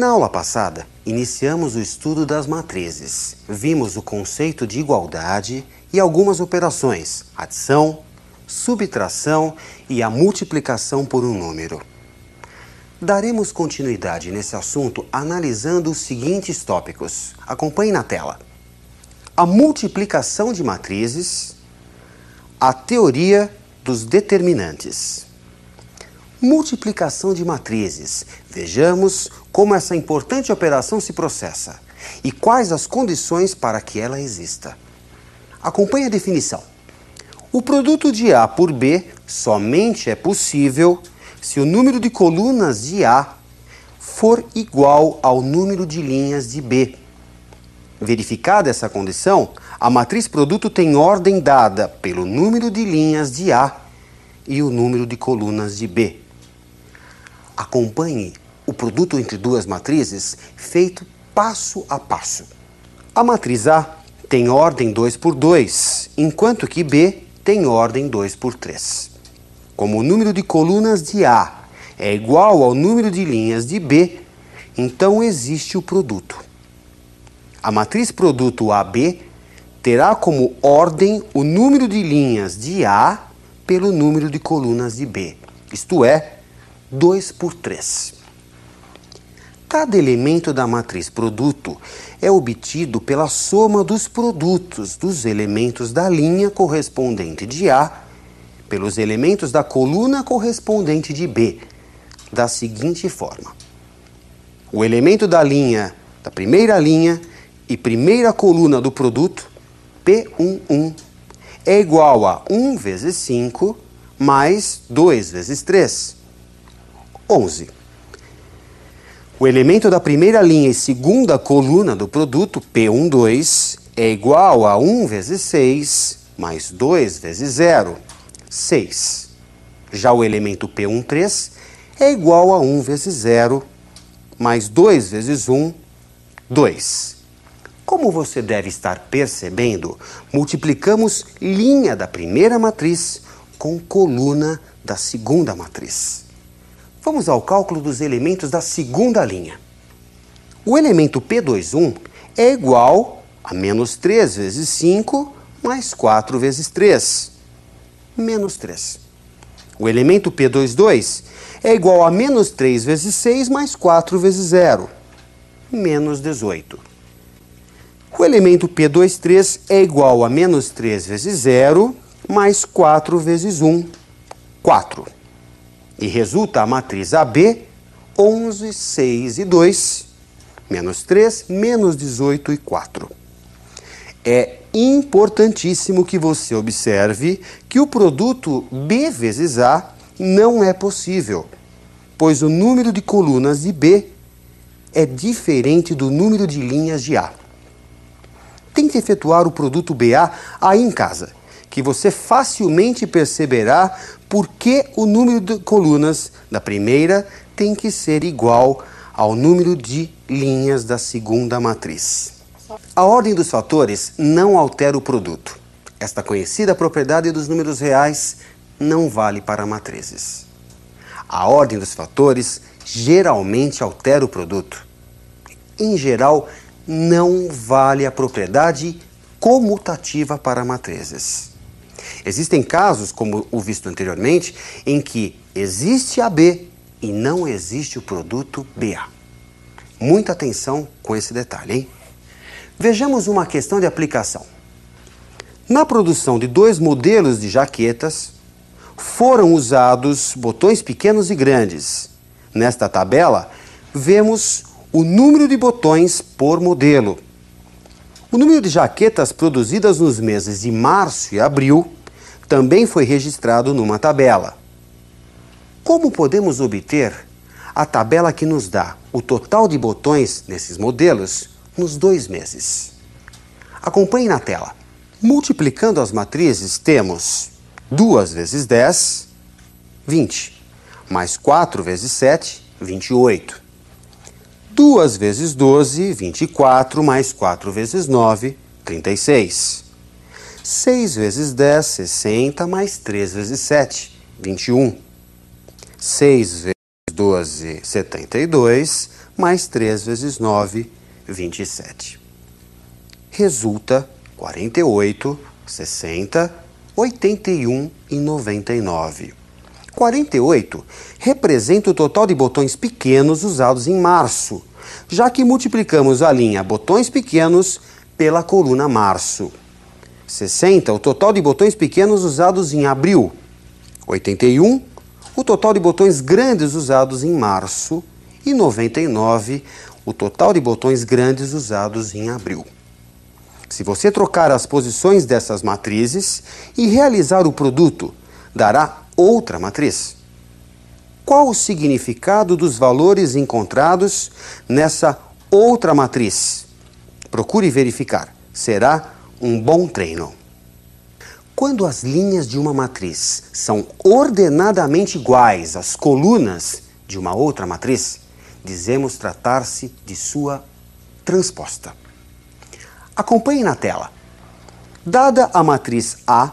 Na aula passada, iniciamos o estudo das matrizes. Vimos o conceito de igualdade e algumas operações, adição, subtração e a multiplicação por um número. Daremos continuidade nesse assunto analisando os seguintes tópicos. Acompanhe na tela. A multiplicação de matrizes, a teoria dos determinantes. Multiplicação de matrizes. Vejamos como essa importante operação se processa e quais as condições para que ela exista. Acompanhe a definição. O produto de A por B somente é possível se o número de colunas de A for igual ao número de linhas de B. Verificada essa condição, a matriz produto tem ordem dada pelo número de linhas de A e o número de colunas de B. Acompanhe o produto entre duas matrizes feito passo a passo. A matriz A tem ordem 2 por 2, enquanto que B tem ordem 2 por 3. Como o número de colunas de A é igual ao número de linhas de B, então existe o produto. A matriz produto AB terá como ordem o número de linhas de A pelo número de colunas de B, isto é, 2 por 3. Cada elemento da matriz produto é obtido pela soma dos produtos dos elementos da linha correspondente de A pelos elementos da coluna correspondente de B, da seguinte forma. O elemento da linha, da primeira linha e primeira coluna do produto, P11, é igual a 1 vezes 5 mais 2 vezes 3, 11. O elemento da primeira linha e segunda coluna do produto, P12, é igual a 1 vezes 6 mais 2 vezes 0, 6. Já o elemento P13 é igual a 1 vezes 0 mais 2 vezes 1, 2. Como você deve estar percebendo, multiplicamos linha da primeira matriz com coluna da segunda matriz. Vamos ao cálculo dos elementos da segunda linha. O elemento P21 é igual a menos 3 vezes 5 mais 4 vezes 3, menos 3. O elemento P22 é igual a menos 3 vezes 6 mais 4 vezes 0, menos 18. O elemento P23 é igual a menos 3 vezes 0 mais 4 vezes 1, 4. E resulta a matriz AB, 11, 6 e 2, menos 3, menos 18 e 4. É importantíssimo que você observe que o produto B vezes A não é possível, pois o número de colunas de B é diferente do número de linhas de A. Tente efetuar o produto BA aí em casa, que você facilmente perceberá por que o número de colunas da primeira tem que ser igual ao número de linhas da segunda matriz. A ordem dos fatores não altera o produto. Esta conhecida propriedade dos números reais não vale para matrizes. A ordem dos fatores geralmente altera o produto. Em geral, não vale a propriedade comutativa para matrizes. Existem casos, como o visto anteriormente, em que existe AB e não existe o produto BA. Muita atenção com esse detalhe, hein? Vejamos uma questão de aplicação. Na produção de 2 modelos de jaquetas, foram usados botões pequenos e grandes. Nesta tabela, vemos o número de botões por modelo. O número de jaquetas produzidas nos meses de março e abril também foi registrado numa tabela. Como podemos obter a tabela que nos dá o total de botões nesses modelos nos 2 meses? Acompanhe na tela. Multiplicando as matrizes, temos 2 vezes 10, 20, mais 4 vezes 7, 28. 2 vezes 12, 24, mais 4 vezes 9, 36. 6 vezes 10, 60, mais 3 vezes 7, 21. 6 vezes 12, 72, mais 3 vezes 9, 27. Resulta 48, 60, 81 e 99. 48 representa o total de botões pequenos usados em março, já que multiplicamos a linha botões pequenos pela coluna março. 60, o total de botões pequenos usados em abril. 81, o total de botões grandes usados em março. E 99, o total de botões grandes usados em abril. Se você trocar as posições dessas matrizes e realizar o produto, dará outra matriz. Qual o significado dos valores encontrados nessa outra matriz? Procure verificar. Será um bom treino. Quando as linhas de uma matriz são ordenadamente iguais às colunas de uma outra matriz, dizemos tratar-se de sua transposta. Acompanhe na tela. Dada a matriz A,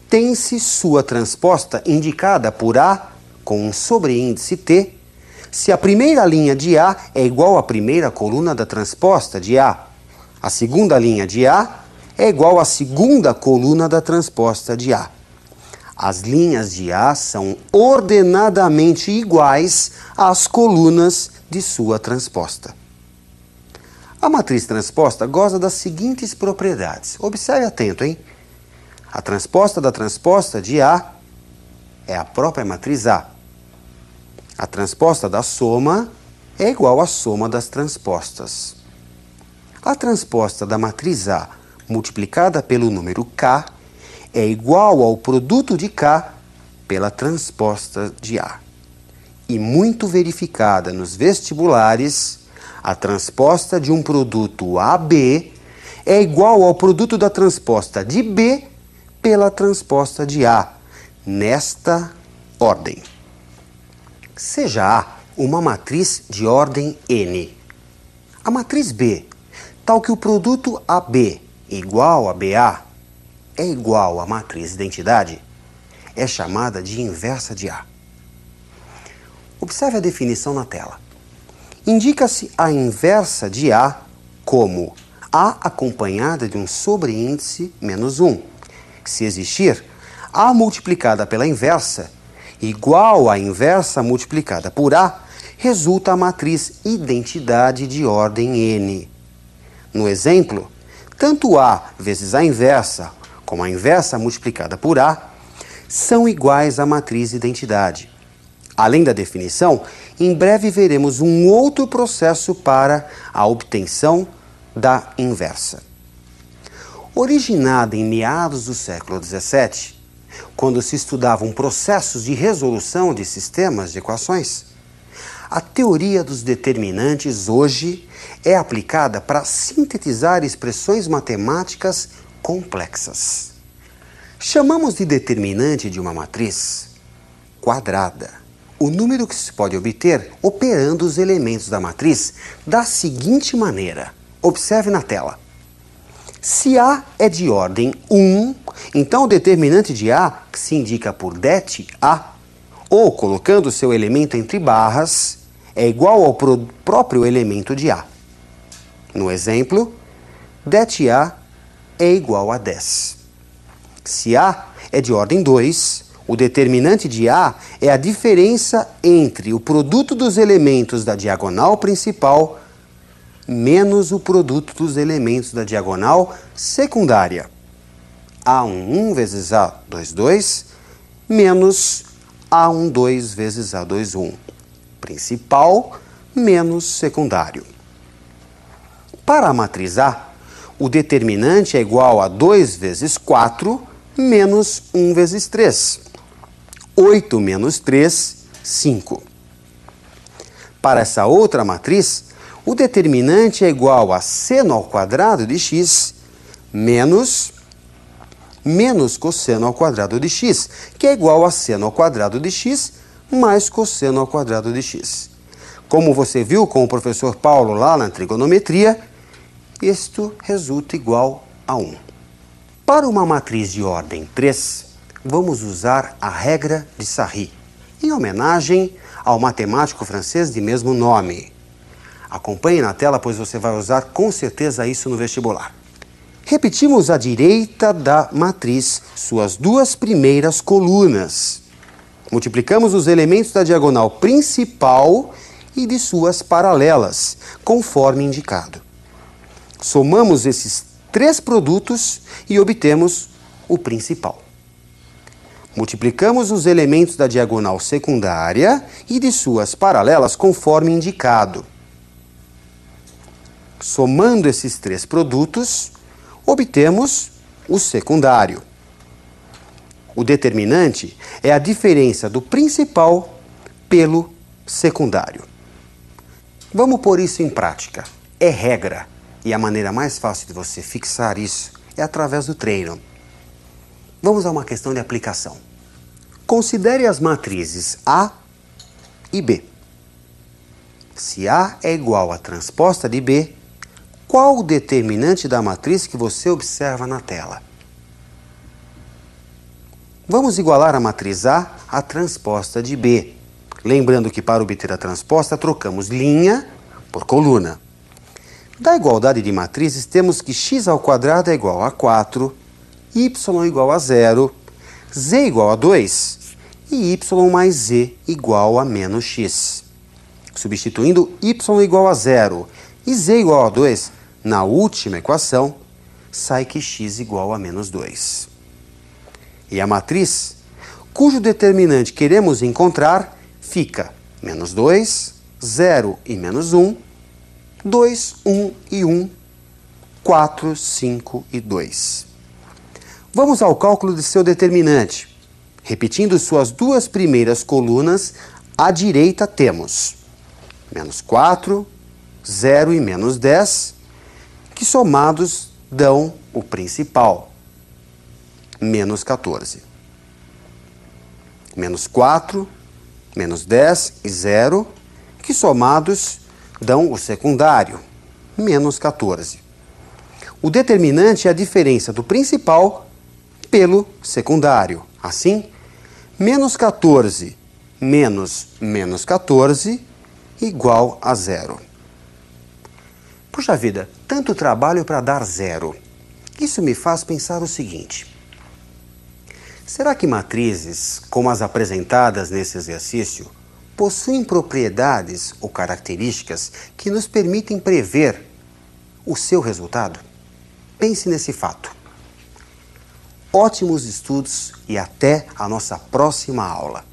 tem-se sua transposta indicada por A com um sobreíndice T, se a primeira linha de A é igual à primeira coluna da transposta de A. A segunda linha de A é igual à segunda coluna da transposta de A. As linhas de A são ordenadamente iguais às colunas de sua transposta. A matriz transposta goza das seguintes propriedades. Observe atento, hein? A transposta da transposta de A é a própria matriz A. A transposta da soma é igual à soma das transpostas. A transposta da matriz A multiplicada pelo número K é igual ao produto de K pela transposta de A. E muito verificada nos vestibulares, a transposta de um produto AB é igual ao produto da transposta de B pela transposta de A, nesta ordem. Seja A uma matriz de ordem N. A matriz B, tal que o produto AB igual a BA é igual à matriz identidade, é chamada de inversa de A. Observe a definição na tela. Indica-se a inversa de A como A acompanhada de um sobreíndice menos 1. Se existir, A multiplicada pela inversa igual à inversa multiplicada por A, resulta a matriz identidade de ordem N. No exemplo, tanto A vezes a inversa como a inversa multiplicada por A são iguais à matriz identidade. Além da definição, em breve veremos um outro processo para a obtenção da inversa. Originada em meados do século XVII, quando se estudavam processos de resolução de sistemas de equações, a teoria dos determinantes hoje é aplicada para sintetizar expressões matemáticas complexas. Chamamos de determinante de uma matriz quadrada o número que se pode obter operando os elementos da matriz da seguinte maneira. Observe na tela. Se A é de ordem 1, então o determinante de A, que se indica por det A, ou colocando seu elemento entre barras, é igual ao próprio elemento de A. No exemplo, det A é igual a 10. Se A é de ordem 2, o determinante de A é a diferença entre o produto dos elementos da diagonal principal menos o produto dos elementos da diagonal secundária. A11 vezes A22 menos A12 vezes A21. Principal menos secundário. Para a matriz A, o determinante é igual a 2 vezes 4 menos 1 vezes 3. 8 menos 3, 5. Para essa outra matriz, o determinante é igual a seno ao quadrado de x menos cosseno ao quadrado de x, que é igual a seno ao quadrado de x mais cosseno ao quadrado de x. Como você viu com o professor Paulo lá na trigonometria, isto resulta igual a 1. Para uma matriz de ordem 3, vamos usar a regra de Sarry, em homenagem ao matemático francês de mesmo nome. Acompanhe na tela, pois você vai usar com certeza isso no vestibular. Repetimos à direita da matriz suas duas primeiras colunas. Multiplicamos os elementos da diagonal principal e de suas paralelas, conforme indicado. Somamos esses três produtos e obtemos o principal. Multiplicamos os elementos da diagonal secundária e de suas paralelas, conforme indicado. Somando esses três produtos, obtemos o secundário. O determinante é a diferença do principal pelo secundário. Vamos pôr isso em prática. É regra. E a maneira mais fácil de você fixar isso é através do treino. Vamos a uma questão de aplicação. Considere as matrizes A e B. Se A é igual à transposta de B, qual o determinante da matriz que você observa na tela? Vamos igualar a matriz A à transposta de B. Lembrando que para obter a transposta, trocamos linha por coluna. Da igualdade de matrizes, temos que x² é igual a 4, y igual a 0, z igual a 2 e y mais z igual a menos x. Substituindo y igual a 0 e z igual a 2 na última equação, sai que x igual a menos 2. E a matriz, cujo determinante queremos encontrar, fica menos 2, 0 e menos 1, 2, 1 e 1, 4, 5 e 2. Vamos ao cálculo de seu determinante. Repetindo suas duas primeiras colunas, à direita temos menos 4, 0 e menos 10, que somados dão o principal, menos 14. Menos 4, menos 10 e 0, que somados dão o secundário, menos 14. O determinante é a diferença do principal pelo secundário. Assim, menos 14 menos menos 14 igual a 0. Puxa vida, tanto trabalho para dar 0. Isso me faz pensar o seguinte: será que matrizes, como as apresentadas nesse exercício, possuem propriedades ou características que nos permitem prever o seu resultado? Pense nesse fato. Ótimos estudos e até a nossa próxima aula.